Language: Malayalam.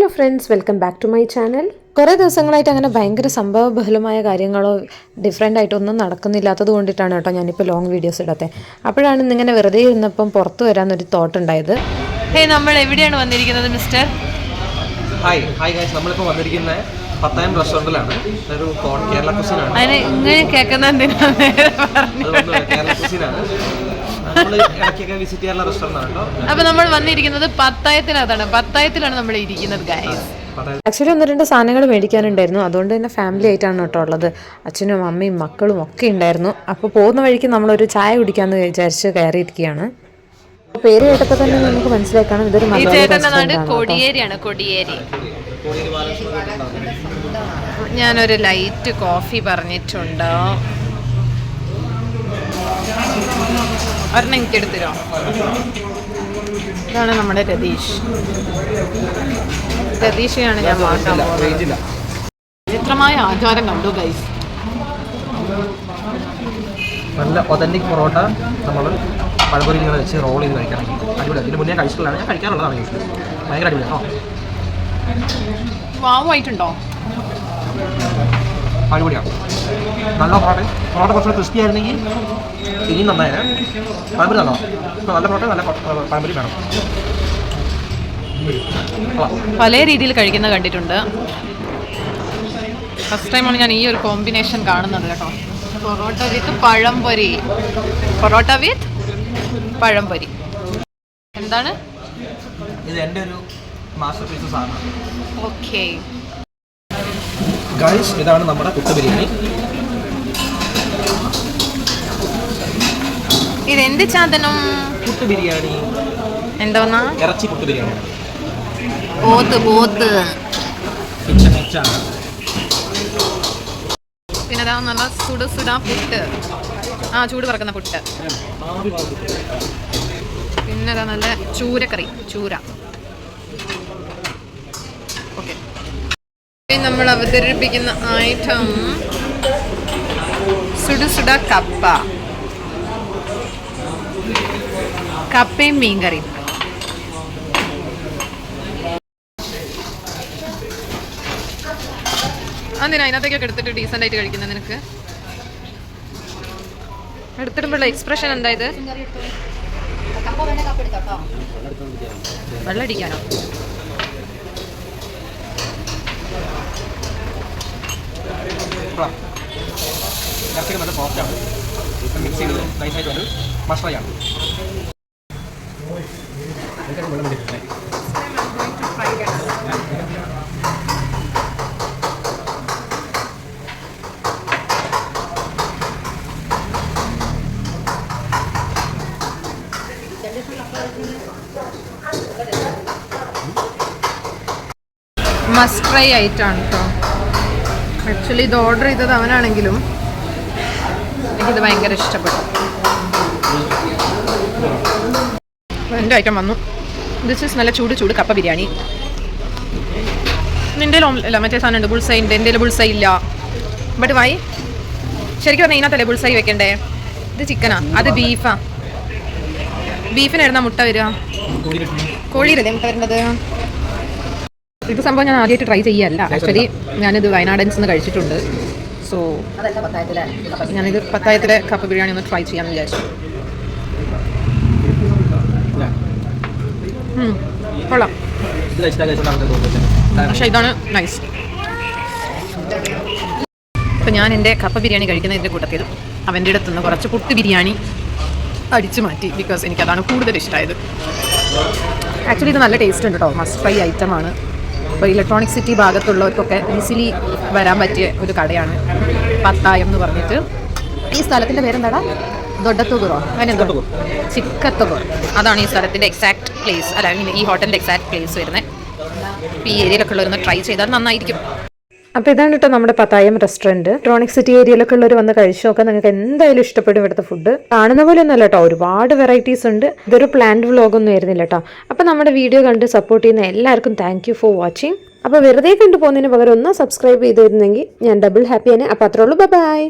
Hello friends, welcome back to my channel. കുറേ ദിവസങ്ങളായിട്ട് അങ്ങനെ ഭയങ്കര സംഭവബഹുലമായ കാര്യങ്ങളോ ഡിഫറെൻ്റ് ആയിട്ടൊന്നും നടക്കുന്നില്ലാത്തത് കൊണ്ടിട്ടാണ് കേട്ടോ ഞാനിപ്പോൾ ലോങ് വീഡിയോസ് ഇടാത്തത്. അപ്പോഴാണ് ഇന്നിങ്ങനെ വെറുതെ ഇരുന്നപ്പം പുറത്ത് വരാനൊരു തോട്ട് ഉണ്ടായത്. നമ്മൾ എവിടെയാണ് വന്നിരിക്കുന്നത് മിസ്റ്റർ? ഹായ് ഗൈസ്, നമ്മളിപ്പോൾ വന്നിരിക്കുന്നത് പത്തായം റെസ്റ്റോറൻറ്റിലാണ്. ഒരു കേരള കുസിനാണ്. അതിന് ഇങ്ങനെ കേൾക്കുന്ന കേരള കുസിനാണ്. നമ്മൾ ഇടയ്ക്കൊക്കെ വിസിറ്റ് ചെയ്യാനുള്ള റെസ്റ്റോറൻ്റ് കേട്ടോ. അപ്പോൾ നമ്മൾ വന്നിരിക്കുന്നത് പത്തായത്തിലാണ് നമ്മൾ ഇരിക്കുന്നത് ഗൈസ്. ആക്ച്വലി 1-2 സാധനങ്ങൾ മേടിക്കാനുണ്ടായിരുന്നു, അതുകൊണ്ട് തന്നെ ഫാമിലി ആയിട്ടാണ് കേട്ടോ ഉള്ളത്. അച്ഛനും അമ്മയും മക്കളും ഒക്കെ ഉണ്ടായിരുന്നു. അപ്പോൾ പോകുന്ന വഴിക്ക് നമ്മളൊരു ചായ കുടിക്കാമെന്ന് വിചാരിച്ച് കയറിയിരിക്കുകയാണ്. പേര് കേട്ടപ്പോൾ തന്നെ നമുക്ക് മനസ്സിലാക്കണം ഇതൊരു കോടിയേരിയാണ്. കോടിയേരി. ഞാനൊരു ലൈറ്റ് കോഫി പറഞ്ഞിട്ടുണ്ട്. ഒരെണ്ണം എനിക്ക് എടുത്തിരോ? ഇതാണ് നമ്മുടെ രതീഷയാണ് ഞാൻ വാങ്ങാൻ പോകുന്നത്. വിചിത്രമായ ആചാരം കണ്ടു ഗൈസ്. നല്ല ഒതന്റിക് പൊറോട്ട നമ്മൾ പഴംപൊരി ഇങ്ങനെ വെച്ച് റോൾ ചെയ്ത് കഴിക്കണമെങ്കിൽ അടിപൊളി. ഇതിന് മുന്നേ കഴിച്ചിട്ടുള്ളതാണ്, ഞാൻ കഴിക്കാറുള്ളതാണ് യൂഷ്വലി. ഭയങ്കര അടിപൊളിയാണോ? വാവായിട്ടുണ്ടോ? അടിപൊളിയാണ്. നല്ല പൊറോട്ട കുറച്ചുകൂടെ ക്രിസ്പി ആയിരുന്നെങ്കിൽ ഇനിയും നന്നായത്. പഴംപൊരി നല്ലതാണ്. നല്ല പൊറോട്ട, നല്ല പഴംപൊരി വേണം. പല രീതിയിൽ കഴിക്കുന്നത് കണ്ടിട്ടുണ്ട്. ഫസ്റ്റ് ടൈമാണ് ഞാൻ ഈ ഒരു കോമ്പിനേഷൻ കാണുന്നത് കേട്ടോ. പൊറോട്ട വിത്ത് പഴംപൊരി. എന്താണ് ഇത്? എൻ്റെ ഒരു മാസ്റ്റർ പീസ് സാധനമാണ്. ഓക്കെ ഗൈസ്, ഇതാണ് നമ്മുടെ പുട്ട് ബിരിയാണി. ഇതെന്ത് സാധനം? പുട്ട് ബിരിയാണി. എന്തോന്നാ? ഇറച്ചി പുട്ട് ബിരിയാണി. പോത്ത്. പിന്നെ അതാ നല്ല സുടാ പുട്ട്. ചൂട് പറക്കുന്ന പുട്ട്. പിന്നെ അതാ നല്ല ചൂരക്കറി. ഓക്കെ, നമ്മൾ അവതരിപ്പിക്കുന്ന ഐറ്റം സുട കപ്പയും മീൻകറിയും. അതിന് അതിനകത്തേക്കൊക്കെ എടുത്തിട്ട് ഡീസൻ്റ് ആയിട്ട് കഴിക്കുന്നത് നിനക്ക്? എടുത്തിടുമ്പോഴുള്ള എക്സ്പ്രഷൻ എന്താ? ഇത് വെള്ളടിക്കാനോ? നല്ല സോഫ്റ്റാണ്. മിക്സ് ചെയ്ത് നൈസായിട്ട് ഒരു മസാലയാണ്. മസ്റ്റ് ട്രൈ ആയിട്ടാണ് കേട്ടോ. ആക്ച്വലി ഇത് ഓർഡർ ചെയ്തത് അവനാണെങ്കിലും എനിക്കിത് ഭയങ്കര ഇഷ്ടപ്പെട്ടു. എൻ്റെ ഐറ്റം വന്നു. ദിസ് ഈസ് നല്ല ചൂട് കപ്പ ബിരിയാണി. നിൻ്റെ അല്ല മറ്റേ സാധനം ഉണ്ട്, ബുൾസൈ ഉണ്ട്. എൻ്റെ ബുൾസൈ ഇല്ല. But why? ശരിക്കും പറഞ്ഞാൽ ഇതിനകത്തല്ലേ ബുൾസൈ വെക്കണ്ടേ? ഇത് ചിക്കനാ, അത് ബീഫാ. ബീഫിനായിരുന്നാ മുട്ട വരിക? കോഴിയിലല്ലേ മുട്ട വരുന്നത്? ഇത് സംഭവം ഞാൻ ആദ്യമായിട്ട് ട്രൈ ചെയ്യല്ല. ആക്ച്വലി ഞാനിത് വയനാടൻസ് നിന്ന് കഴിച്ചിട്ടുണ്ട്. സോ ഞാനിത് പത്തായത്തിലെ കപ്പ ബിരിയാണി ഒന്ന് ട്രൈ ചെയ്യാമെന്ന് വിചാരിച്ചു. കൊള്ളാം. പക്ഷേ ഇതാണ് നൈസ്. അപ്പം ഞാൻ എൻ്റെ കപ്പ ബിരിയാണി കഴിക്കുന്നതിൻ്റെ കൂട്ടത്തിൽ അവൻ്റെ അടുത്ത് നിന്ന് കുറച്ച് പുട്ട് ബിരിയാണി അടിച്ചു മാറ്റി. ബിക്കോസ് എനിക്കതാണ് കൂടുതൽ ഇഷ്ടമായത്. ആക്ച്വലി ഇത് നല്ല ടേസ്റ്റ് ഉണ്ട് കേട്ടോ. മസ്റ്റ് ട്രൈ ഐറ്റമാണ്. അപ്പോൾ ഇലക്ട്രോണിക് സിറ്റി ഭാഗത്തുള്ളവർക്കൊക്കെ ഈസിലി വരാൻ പറ്റിയ ഒരു കടയാണ് പത്തായം എന്ന് പറഞ്ഞിട്ട്. ഈ സ്ഥലത്തിൻ്റെ പേരെന്താടാ? ദൊഡത്തുകുറോ? അങ്ങനെ ചിക്കത്തുകുർ. അതാണ് ഈ സ്ഥലത്തിൻ്റെ എക്സാക്ട് പ്ലേസ്. അല്ല, ഈ ഹോട്ടലിൻ്റെ എക്സാക്ട് പ്ലേസ് വരുന്നത്. ഈ ഏരിയയിലൊക്കെ ഉള്ളവരൊന്ന് ട്രൈ ചെയ്താൽ നന്നായിരിക്കും. അപ്പോൾ ഇതാണ് കേട്ടോ നമ്മുടെ പത്തായം റെസ്റ്റോറൻറ്റ്. ഇലക്ട്രോണിക് സിറ്റി ഏരിയയിലൊക്കെ ഉള്ളവർ വന്ന് കഴിച്ചു നോക്കാം. നിങ്ങൾക്ക് എന്തായാലും ഇഷ്ടപ്പെടും ഇവിടുത്തെ ഫുഡ്. കാണുന്ന പോലെ ഒന്നല്ല കേട്ടോ, ഒരുപാട് വെറൈറ്റീസ് ഉണ്ട്. ഇതൊരു പ്ലാൻഡ് വ്ളോഗൊന്നും ആയിരുന്നില്ല കേട്ടോ. അപ്പോൾ നമ്മുടെ വീഡിയോ കണ്ട് സപ്പോർട്ട് ചെയ്യുന്ന എല്ലാവർക്കും താങ്ക് യു ഫോർ വാച്ചിങ്. അപ്പോൾ വെറുതെ കണ്ടു പോകുന്നതിന് പകരം ഒന്ന് സബ്സ്ക്രൈബ് ചെയ്തിരുന്നെങ്കിൽ ഞാൻ ഡബിൾ ഹാപ്പിയാണ്. അപ്പോൾ അത്രേ ഉള്ളൂ. ബൈ.